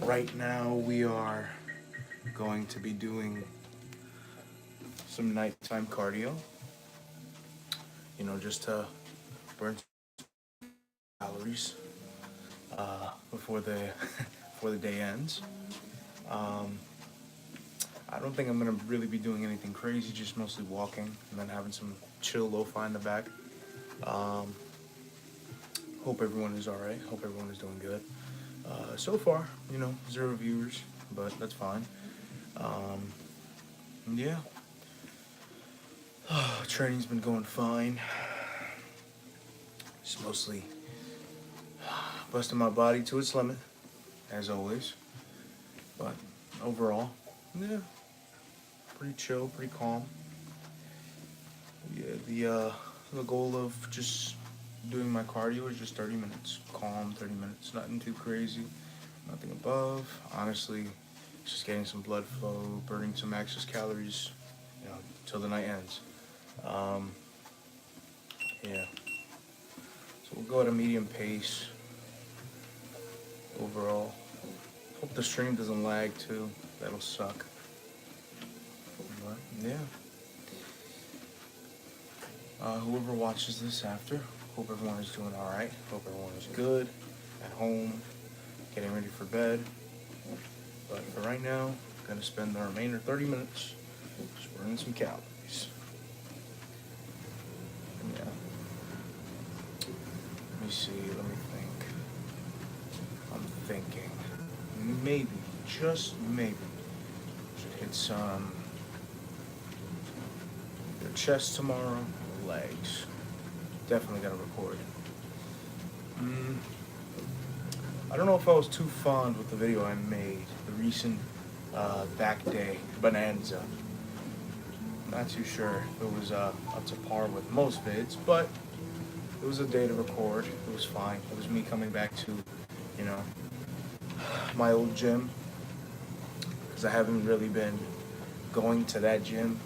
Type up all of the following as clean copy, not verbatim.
right now we are going to be doing some nighttime cardio, just to burn calories before the before the day ends. Um, I don't think I'm gonna really be doing anything crazy, just mostly walking and then having some chill lo-fi in the back. Um, Hope everyone is all right. Hope everyone is doing good. So far, 0 viewers, but that's fine. Um, yeah, training's been going fine. Just mostly busting my body to its limit, as always. But overall, yeah, pretty chill, pretty calm. Yeah, the goal of just doing my cardio is just 30 minutes, calm 30 minutes, nothing too crazy, nothing above. Honestly, just getting some blood flow, burning some excess calories, till the night ends. Um, yeah, so we'll go at a medium pace overall. Hope the stream doesn't lag too. That'll suck. But yeah. Whoever watches this after, hope everyone is doing all right. Hope everyone is good at home, getting ready for bed. But for right now, I'm gonna spend the remainder 30 minutes just burning some calories. Yeah. Let me see. Let me think. I'm thinking maybe, just maybe, should hit some either chest tomorrow or legs. Definitely gotta record. I don't know if I was too fond with the video I made, the recent back day bonanza. Not too sure if it was up to par with most vids, but it was a day to record. It was fine. It was me coming back to, you know, my old gym, because I haven't really been going to that gym.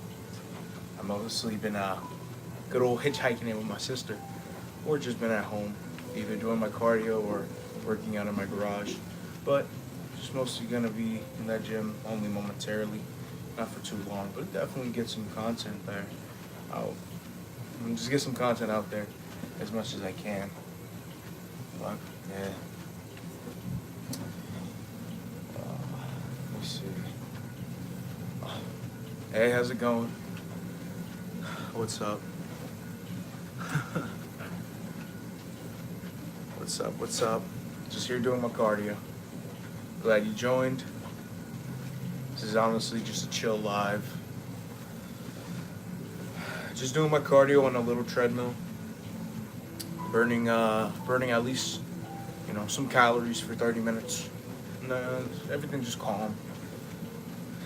I've mostly been good old hitchhiking it with my sister, or just been at home, either doing my cardio or working out in my garage. But just mostly gonna be in that gym only momentarily, not for too long, but definitely get some content there. I'll just get some content out there as much as I can. But yeah. Let me see. Hey, how's it going? What's up? What's up? What's up? Just here doing my cardio. Glad you joined. This is honestly just a chill live. Just doing my cardio on a little treadmill. Burning at least, some calories for 30 minutes. No, everything just calm.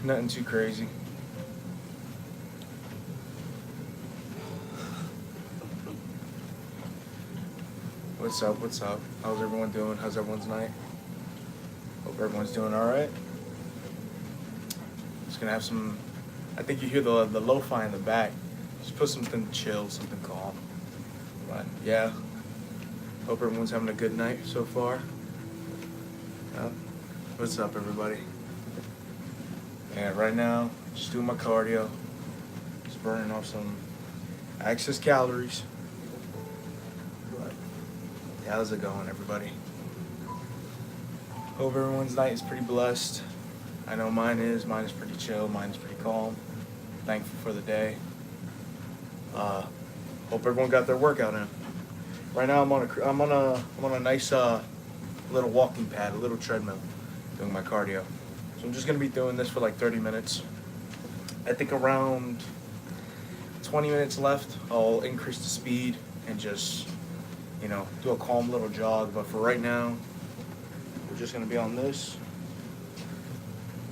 Nothing too crazy. What's up? What's up? How's everyone doing? How's everyone's night? Hope everyone's doing all right. Just gonna have some. I think you hear the lo-fi in the back. Just put something chill, something calm. But yeah, hope everyone's having a good night so far. What's up, everybody? And right now, just doing my cardio, just burning off some excess calories. But yeah, how's it going, everybody? Hope everyone's night is pretty blessed. I know mine is. Mine is pretty chill. Mine is pretty calm. Thankful for the day. Hope everyone got their workout in. Right now, I'm on a nice little walking pad, a little treadmill, doing my cardio. So I'm just gonna be doing this for like 30 minutes. I think around 20 minutes left, I'll increase the speed and just, do a calm little jog. But for right now, we're just gonna be on this.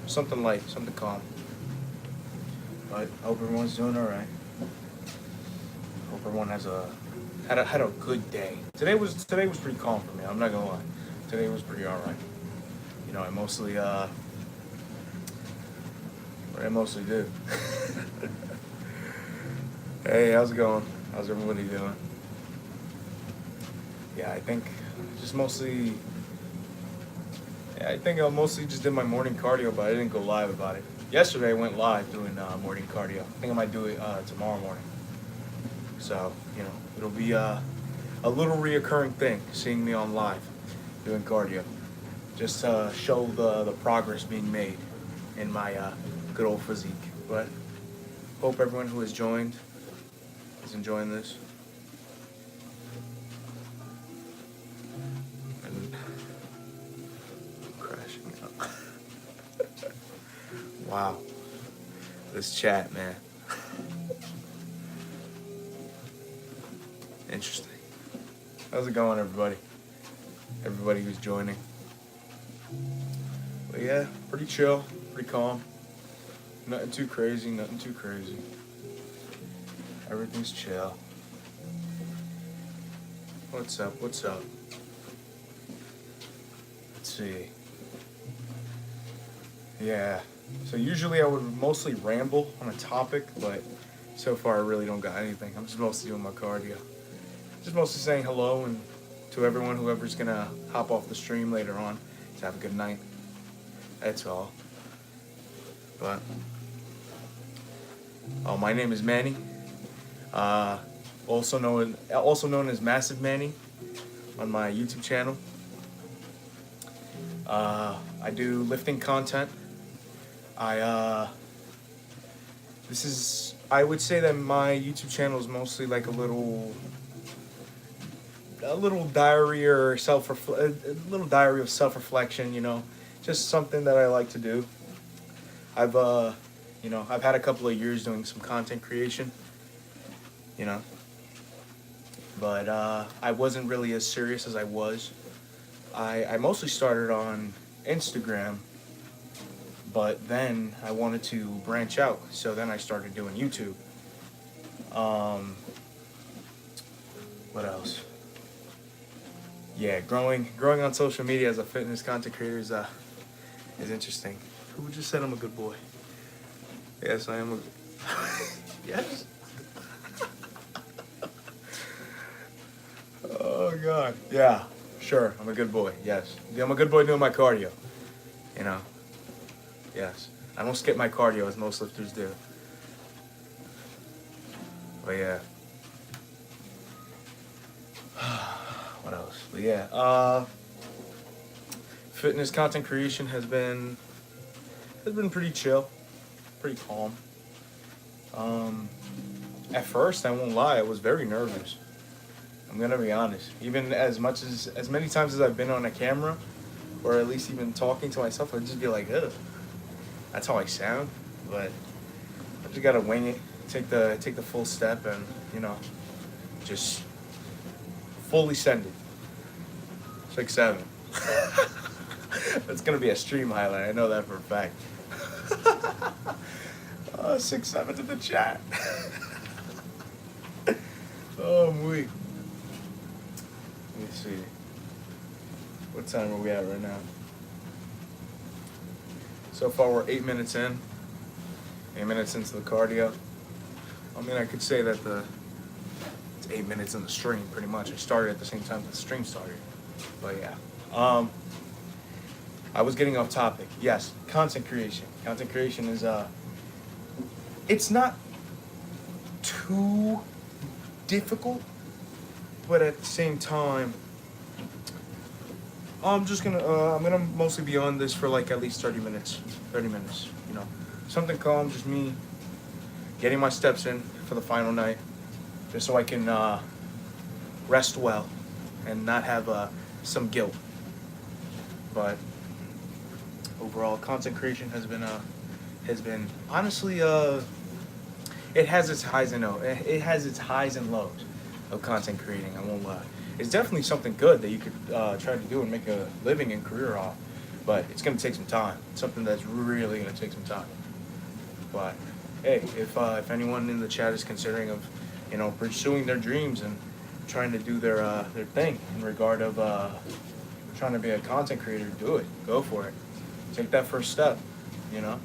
Something light, something calm. But I hope everyone's doing all right. Hope everyone had a good day. Today was pretty calm for me. I'm not gonna lie. Today was pretty all right. I mostly what I mostly do. Hey, how's it going? How's everybody doing? Yeah, I think just mostly. Yeah, I think I mostly just did my morning cardio, but I didn't go live about it. Yesterday I went live doing morning cardio. I think I might do it tomorrow morning. So, you know, it'll be a little reoccurring thing, seeing me on live doing cardio. Just to show the progress being made in my good old physique. But hope everyone who has joined is enjoying this. And crashing out. Wow. This chat, man. Interesting. How's it going, everybody? Everybody who's joining. But yeah, pretty chill, pretty calm. Nothing too crazy, nothing too crazy. Everything's chill. What's up, what's up? Let's see. Yeah, so usually I would mostly ramble on a topic, but so far I really don't got anything. I'm just mostly doing my cardio. Just mostly saying hello and to everyone, whoever's gonna hop off the stream later on, to have a good night. That's all. But my name is Manny. Also known as Massive-MANNY on my YouTube channel. I do lifting content. I would say that my YouTube channel is mostly like a little diary or a little diary of self-reflection, you know, just something that I like to do. I've had a couple of years doing some content creation, you know, but I wasn't really as serious as I was. I mostly started on Instagram, but then I wanted to branch out, so then I started doing YouTube. What else? Yeah, growing on social media as a fitness content creator is interesting. Who just said I'm a good boy? Yes, I am a... Yes? Oh, God. Yeah, sure, I'm a good boy, yes. I'm a good boy doing my cardio, you know. Yes. I don't skip my cardio as most lifters do. But yeah. What else? But yeah, fitness content creation has been pretty chill, pretty calm. At first, I won't lie, I was very nervous. I'm gonna be honest. Even as many times as I've been on a camera, or at least even talking to myself, I'd just be like, ugh. That's how I sound. But I just gotta wing it, take the full step, and you know, just fully send it. 6'7". That's gonna be a stream highlight. I know that for a fact. 6'7" to the chat. Oh, I'm weak. Let me see. What time are we at right now? So far, we're 8 minutes in. 8 minutes into the cardio. I mean, I could say that it's 8 minutes in the stream, pretty much. I started at the same time the stream started. But yeah. I was getting off topic. Yes, content creation. Content creation is it's not too difficult, but at the same time, I'm gonna mostly be on this for like at least 30 minutes, you know. Something calm, just me getting my steps in for the final night, just so I can rest well and not have some guilt. But overall, content creation has been honestly, it has its highs and lows. It has its highs and lows of content creating. I won't lie. It's definitely something good that you could try to do and make a living and career off, but it's gonna take some time. It's something that's really gonna take some time. But hey, if anyone in the chat is considering of, you know, pursuing their dreams and trying to do their thing in regard of trying to be a content creator, do it. Go for it. Take that first step. You know.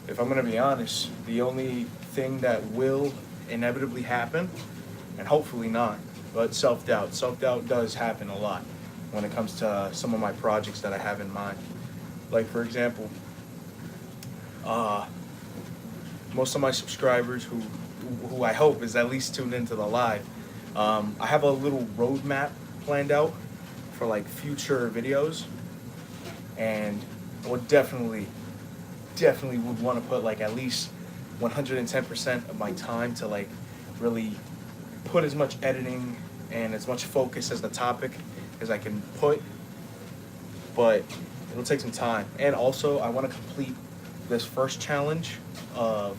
If I'm gonna be honest, the only thing that will inevitably happen, and hopefully not, but self-doubt. Self-doubt does happen a lot. when it comes to some of my projects that I have in mind. Like, for example, most of my subscribers who I hope is at least tuned into the live, I have a little roadmap planned out for like future videos, and I would definitely would want to put like at least 110% of my time to like really put as much editing and as much focus as the topic as I can put, but it'll take some time. And also I want to complete this first challenge of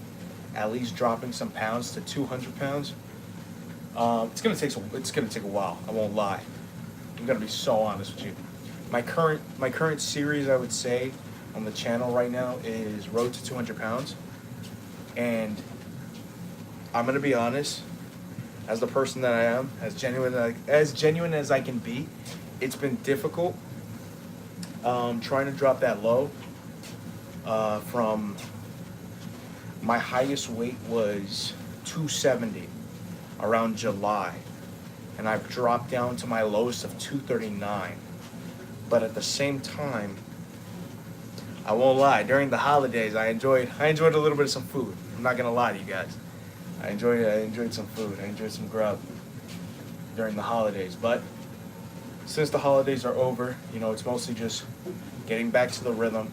at least dropping some pounds to 200 pounds. It's gonna take a while. I won't lie. I'm gonna be so honest with you. My current series, I would say, on the channel right now is Road to 200 pounds, and I'm gonna be honest. As the person that I am, as genuine as I can be, it's been difficult trying to drop that low. From my highest weight was 270 around July, and I've dropped down to my lowest of 239. But at the same time, I won't lie, during the holidays I enjoyed a little bit of some food. I'm not gonna lie to you guys. I enjoyed some food. I enjoyed some grub during the holidays. But since the holidays are over, you know, it's mostly just getting back to the rhythm.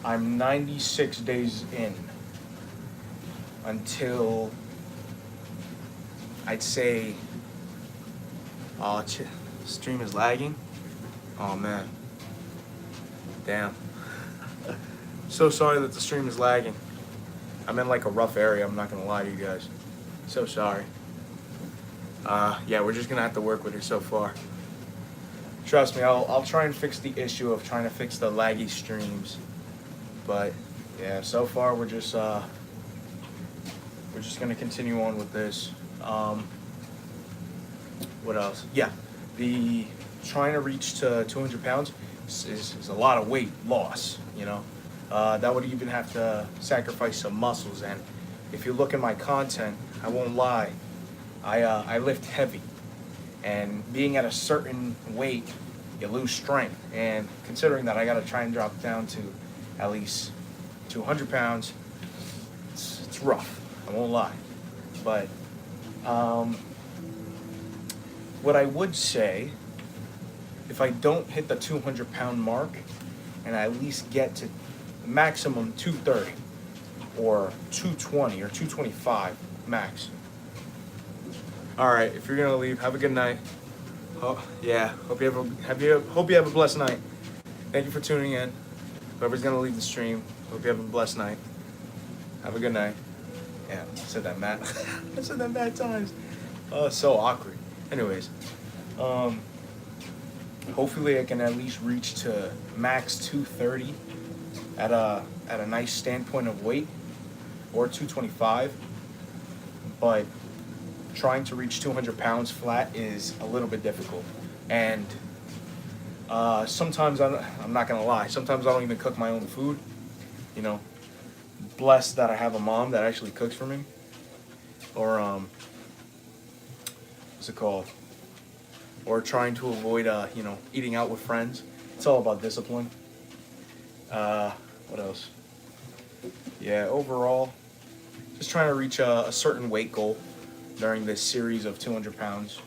I'm 96 days in until I'd say, stream is lagging. Oh man, damn. So sorry that the stream is lagging. I'm in like a rough area, I'm not gonna lie to you guys. So sorry. Yeah, we're just gonna have to work with it so far. Trust me, I'll try and fix the issue of trying to fix the laggy streams. But yeah, so far we're just gonna continue on with this. What else? Yeah, the trying to reach to 200 pounds is a lot of weight loss, you know. That would even have to sacrifice some muscles, and if you look at my content, I won't lie, I lift heavy, and being at a certain weight, you lose strength, and considering that I gotta try and drop down to at least 200 pounds, it's rough, I won't lie. But what I would say, if I don't hit the 200 pound mark and I at least get to maximum 230 or 220 or 225 max. All right, if you're gonna leave, have a good night. Oh yeah, hope you have a blessed night. Thank you for tuning in. Whoever's gonna leave the stream, hope you have a blessed night. Have a good night. Yeah, I said that mad times. Oh, so awkward. Anyways, hopefully I can at least reach to max 230 at a nice standpoint of weight, or 225. But trying to reach 200 pounds flat is a little bit difficult, and sometimes I'm not gonna lie. Sometimes I don't even cook my own food. You know, blessed that I have a mom that actually cooks for me. Or what's it called? Or trying to avoid you know, eating out with friends. It's all about discipline. What else? Yeah, overall, just trying to reach a certain weight goal during this series of 200 pounds.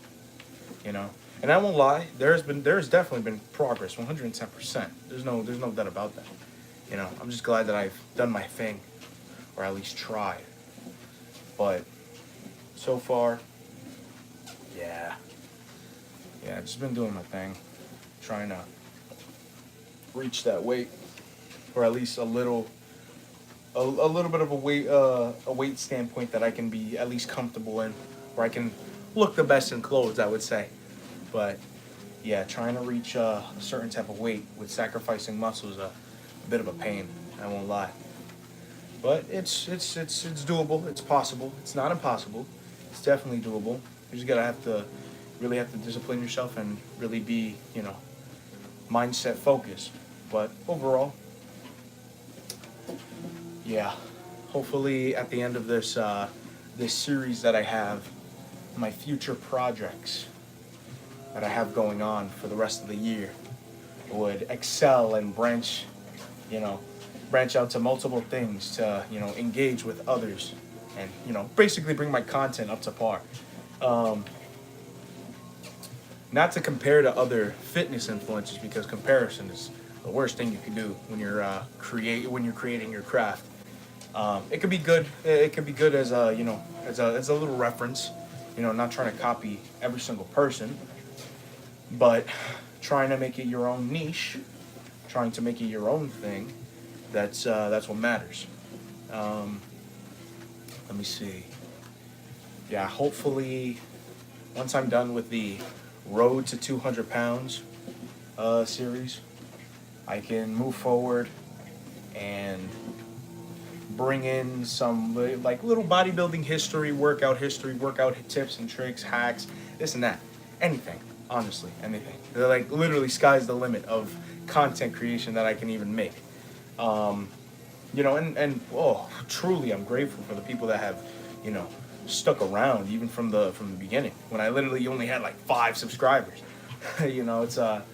You know, and I won't lie, there's definitely been progress, 110%. There's no doubt about that. You know, I'm just glad that I've done my thing, or at least tried. But so far, yeah, I've just been doing my thing, trying to reach that weight, or at least a little bit of a weight standpoint that I can be at least comfortable in, where I can look the best in clothes, I would say. But yeah, trying to reach a certain type of weight with sacrificing muscle is a bit of a pain, I won't lie. But it's doable. It's possible. It's not impossible. It's definitely doable. You just really have to discipline yourself and really be, you know, mindset focused. But overall, yeah, hopefully at the end of this this series that I have, my future projects that I have going on for the rest of the year, would excel and you know, branch out to multiple things to, engage with others and, basically bring my content up to par. Um, Not to compare to other fitness influencers, because comparison is the worst thing you can do when you're when you're creating your craft. It could be good. It could be good as a as a little reference. Not trying to copy every single person, but trying to make it your own niche, trying to make it your own thing. That's what matters. Um, Let me see. Yeah, hopefully, once I'm done with the Road to 200 Pounds series, I can move forward and bring in some like little bodybuilding history, workout tips and tricks, hacks, this and that. Anything, honestly, anything. They're like literally sky's the limit of content creation that I can even make. And oh, truly, I'm grateful for the people that have, stuck around even from the beginning when I literally only had like 5 subscribers. It's a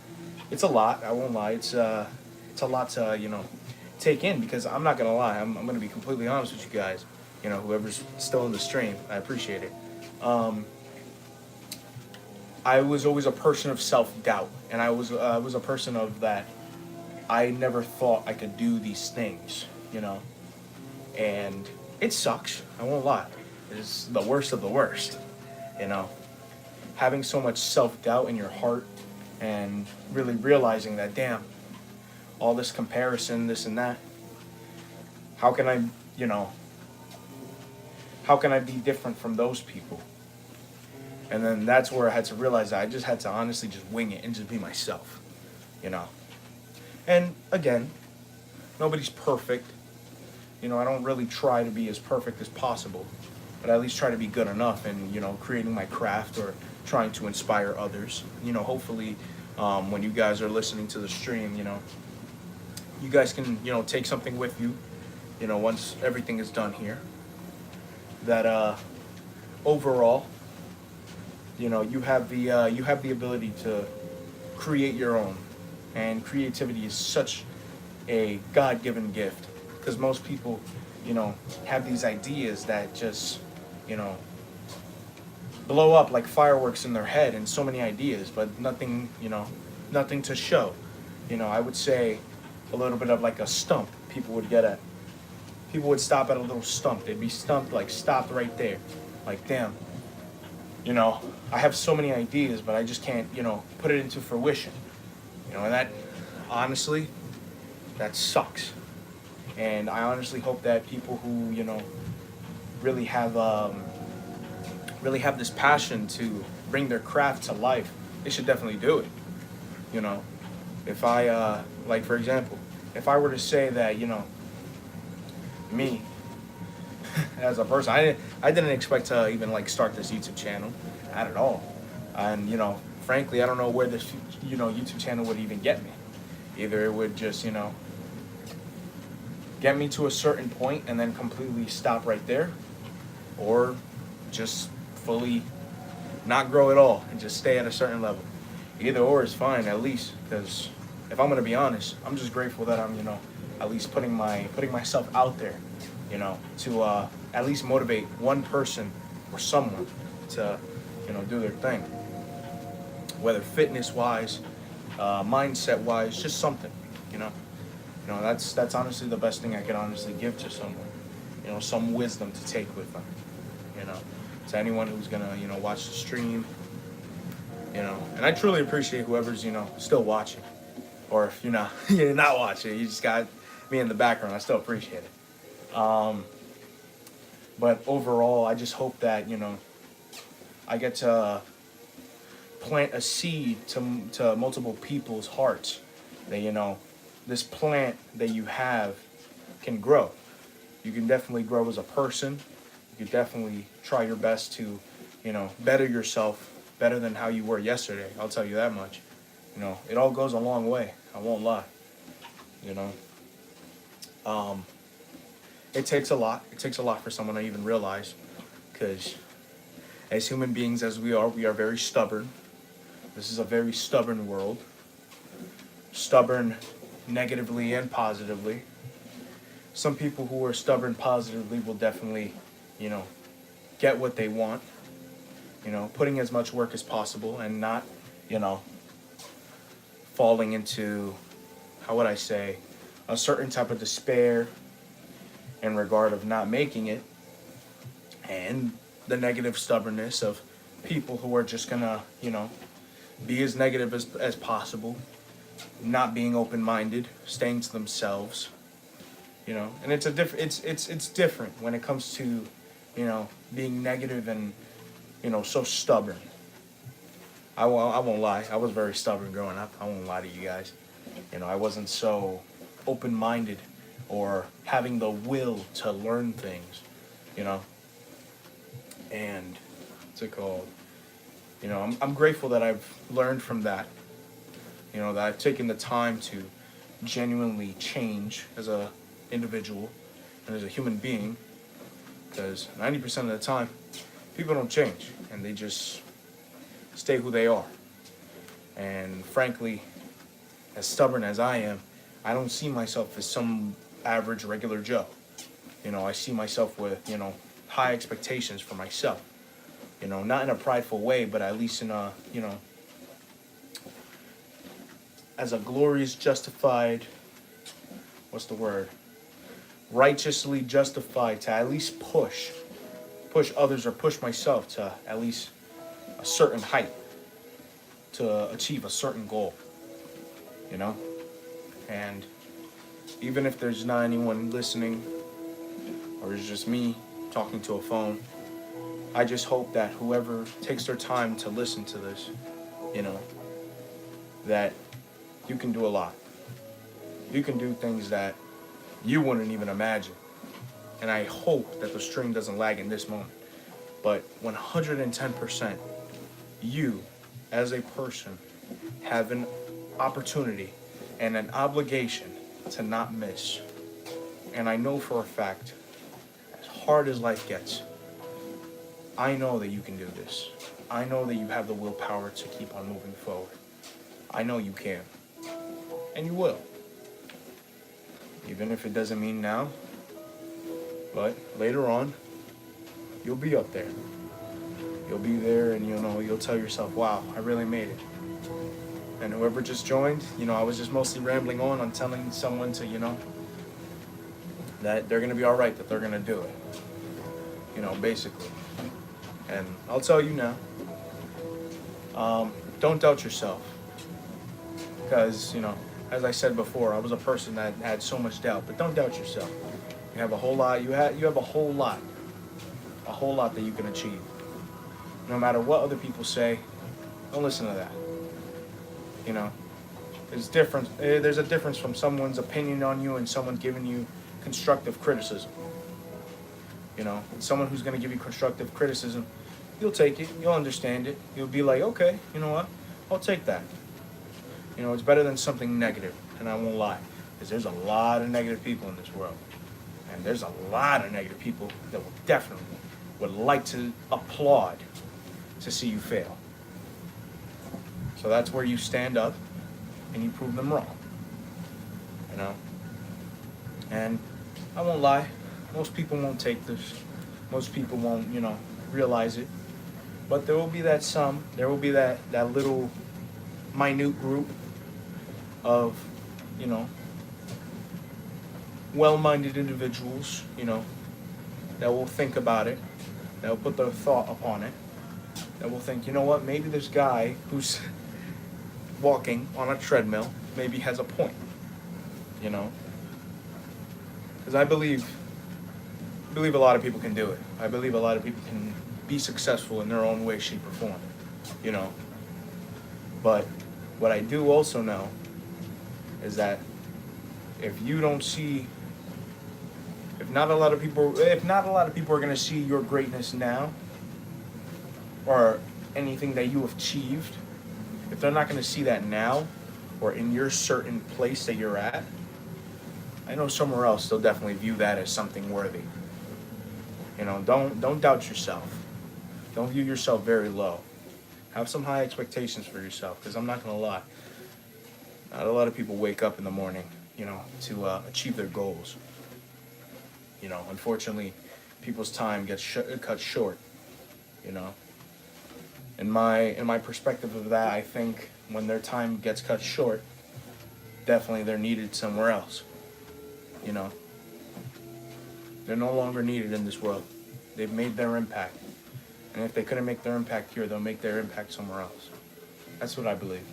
lot. I won't lie. It's a lot to take in, because I'm not gonna lie. I'm gonna be completely honest with you guys. Whoever's still in the stream, I appreciate it. I was always a person of self-doubt, and I was a person of that. I never thought I could do these things, and it sucks. I won't lie. It's the worst of the worst, having so much self-doubt in your heart and really realizing that, damn, all this comparison, this and that, how can I be different from those people? And then that's where I had to realize that I just had to honestly just wing it and just be myself, And again, nobody's perfect. I don't really try to be as perfect as possible, but I at least try to be good enough in, creating my craft or trying to inspire others. Hopefully, when you guys are listening to the stream, you guys can, take something with you, once everything is done here. That overall, you have the ability to create your own, and creativity is such a God-given gift, because most people, have these ideas that just, blow up like fireworks in their head, and so many ideas, but nothing, nothing to show. I would say a little bit of like a stump people would get at. People would stop at a little stump. They'd be stumped, like stopped right there. Like, damn, I have so many ideas, but I just can't, put it into fruition. And that, honestly, that sucks. And I honestly hope that people who, really have this passion to bring their craft to life, they should definitely do it. If I, like, for example, if I were to say that, me, as a person, I didn't expect to even, like, start this YouTube channel, not at all. And, frankly, I don't know where this, YouTube channel would even get me. Either it would just, get me to a certain point and then completely stop right there, or just fully not grow at all and just stay at a certain level. Either or is fine, at least, because if I'm gonna be honest, I'm just grateful that I'm, at least putting myself out there, to at least motivate one person or someone to, do their thing. Whether fitness wise, mindset wise, just something, that's honestly the best thing I could honestly give to someone. Some wisdom to take with them. To anyone who's gonna, watch the stream. And I truly appreciate whoever's, still watching. Or if you're not, you're not watching, you just got me in the background. I still appreciate it. But overall, I just hope that, I get to plant a seed to multiple people's hearts. That, this plant that you have can grow. You can definitely grow as a person. You can definitely try your best to, better yourself, better than how you were yesterday. I'll tell you that much. It all goes a long way. I won't lie. It takes a lot. It takes a lot for someone to even realize, because as human beings as we are very stubborn. This is a very stubborn world. Stubborn negatively and positively. Some people who are stubborn positively will definitely, get what they want. Putting as much work as possible and not, falling into, how would I say, a certain type of despair in regard of not making it, and the negative stubbornness of people who are just gonna, be as negative as possible, not being open-minded, staying to themselves, and it's it's different when it comes to, being negative and, so stubborn. I won't lie, I was very stubborn growing up. I won't lie to you guys. I wasn't so open-minded or having the will to learn things, and what's it called? I'm grateful that I've learned from that, that I've taken the time to genuinely change as a individual and as a human being, because 90% of the time, people don't change, and they just stay who they are. And frankly, as stubborn as I am, I don't see myself as some average regular Joe. I see myself with, high expectations for myself. Not in a prideful way, but at least in a, as a glorious, justified, what's the word? Righteously justified to at least push others or push myself to at least a certain height, to achieve a certain goal, And even if there's not anyone listening, or it's just me talking to a phone, I just hope that whoever takes their time to listen to this, that you can do a lot. You can do things that you wouldn't even imagine. And I hope that the stream doesn't lag in this moment. But 110%, you, as a person, have an opportunity and an obligation to not miss. And I know for a fact, as hard as life gets, I know that you can do this. I know that you have the willpower to keep on moving forward. I know you can. And you will. Even if it doesn't mean now, but later on, you'll be up there. You'll be there and you'll tell yourself, wow, I really made it. And whoever just joined, I was just mostly rambling on telling someone to, that they're going to be all right, that they're going to do it. Basically. And I'll tell you now, don't doubt yourself. Because, as I said before, I was a person that had so much doubt, but don't doubt yourself. You have a whole lot, you have a whole lot that you can achieve. No matter what other people say, don't listen to that. There's a difference from someone's opinion on you and someone giving you constructive criticism. Someone who's going to give you constructive criticism, you'll take it, you'll understand it, you'll be like, okay, you know what, I'll take that. It's better than something negative, and I won't lie, because there's a lot of negative people in this world. And there's a lot of negative people that would like to applaud to see you fail. So that's where you stand up and you prove them wrong. And I won't lie, most people won't take this. Most people won't, realize it. But there will be that little minute group of, well-minded individuals, that will think about it, that will put their thought upon it, that will think, what, maybe this guy who's walking on a treadmill maybe has a point, Because I believe a lot of people can do it. I believe a lot of people can be successful in their own way, shape, or form, But what I do also know is that if not a lot of people are going to see your greatness now, or anything that you have achieved, if they're not going to see that now, or in your certain place that you're at, I know somewhere else they'll definitely view that as something worthy. You know, don't doubt yourself. Don't view yourself very low. Have some high expectations for yourself, because I'm not gonna lie. Not a lot of people wake up in the morning, you know, to achieve their goals. You know, unfortunately, people's time gets cut short. You know, in my perspective of that, I think when their time gets cut short, definitely they're needed somewhere else. You know, they're no longer needed in this world. They've made their impact. And if they couldn't make their impact here, they'll make their impact somewhere else. That's what I believe.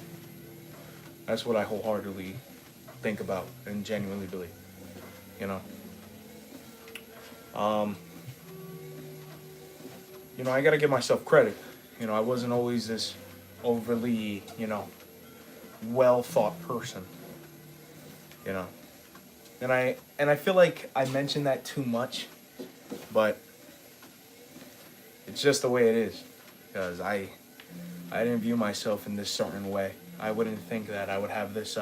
That's what I wholeheartedly think about and genuinely believe. You know? You know, I gotta give myself credit. You know, I wasn't always this overly, you know, well-thought person. You know? And I feel like I mentioned that too much, but it's just the way it is. Because I didn't view myself in this certain way. I wouldn't think that I would have this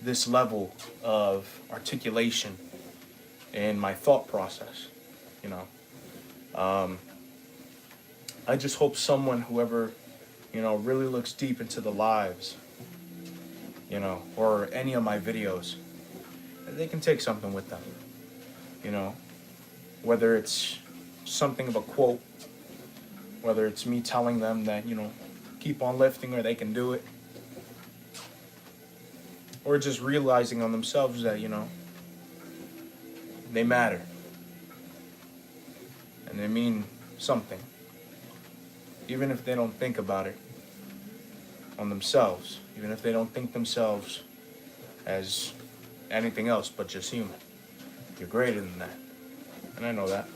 this level of articulation in my thought process. You know, I just hope someone, whoever, you know, really looks deep into the lives, you know, or any of my videos, that they can take something with them. You know, whether it's something of a quote, whether it's me telling them that, you know, keep on lifting or they can do it, or just realizing on themselves that, you know, they matter and they mean something, even if they don't think about it on themselves, even if they don't think themselves as anything else but just human. You're greater than that, and I know that,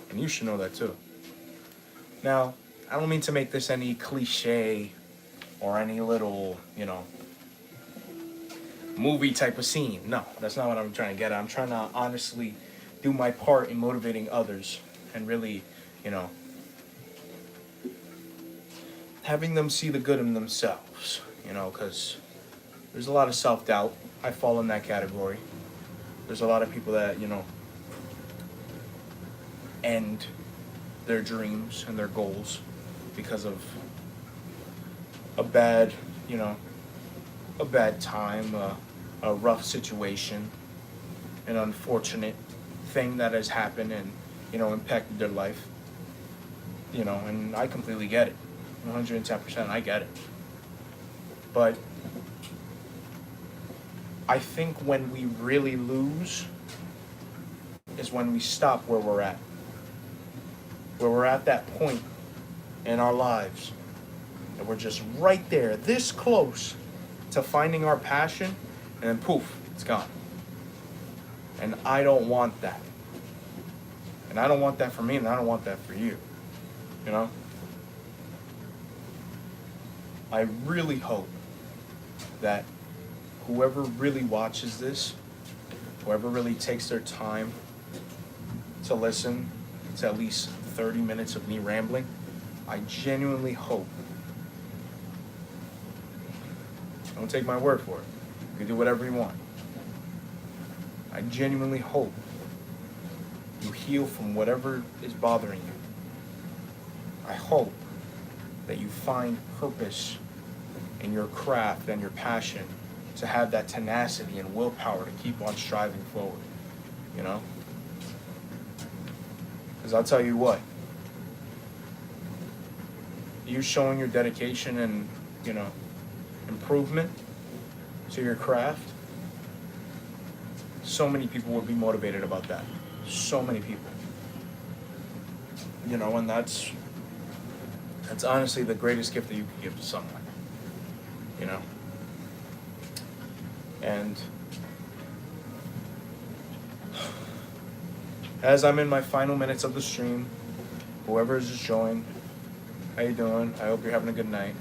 and you should know that too. Now, I don't mean to make this any cliche or any little, you know, movie type of scene. No, that's not what I'm trying to get at. I'm trying to honestly do my part in motivating others and really, you know, having them see the good in themselves, you know, because there's a lot of self-doubt. I fall in that category. There's a lot of people that, you know, end their dreams and their goals because of a bad, you know, a bad time, a rough situation, an unfortunate thing that has happened and, you know, impacted their life. You know, and I completely get it. 110%, I get it. But I think when we really lose is when we stop where we're at. Where we're at that point in our lives, and we're just right there, this close to finding our passion, and then poof, it's gone. And I don't want that. And I don't want that for me, and I don't want that for you. You know? I really hope that whoever really watches this, whoever really takes their time to listen to at least 30 minutes of me rambling, I genuinely hope, don't take my word for it, you can do whatever you want, I genuinely hope you heal from whatever is bothering you. I hope that you find purpose in your craft and your passion to have that tenacity and willpower to keep on striving forward, you know? Because I'll tell you what, you showing your dedication and, you know, improvement to your craft, so many people would be motivated about that. So many people. You know, and that's honestly the greatest gift that you can give to someone. You know? And as I'm in my final minutes of the stream, whoever has just joined, how you doing? I hope you're having a good night.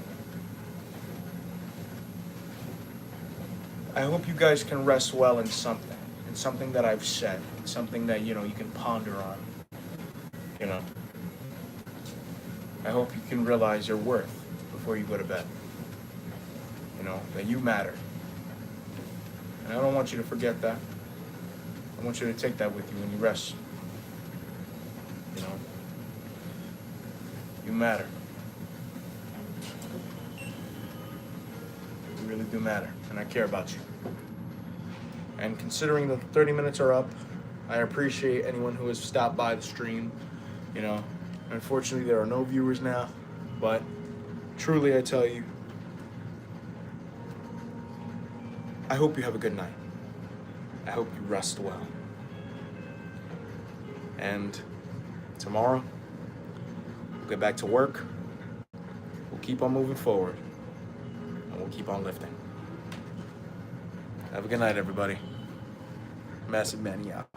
I hope you guys can rest well in something that I've said, something that, you know, you can ponder on, you know. I hope you can realize your worth before you go to bed, you know, that you matter. And I don't want you to forget that. I want you to take that with you when you rest you know? You matter. You really do matter, and I care about you. And considering the 30 minutes are up, I appreciate anyone who has stopped by the stream, you know. Unfortunately, there are no viewers now, but truly I tell you, I hope you have a good night. I hope you rest well. And tomorrow, we'll get back to work. We'll keep on moving forward. And we'll keep on lifting. Have a good night, everybody. Massive Manny out.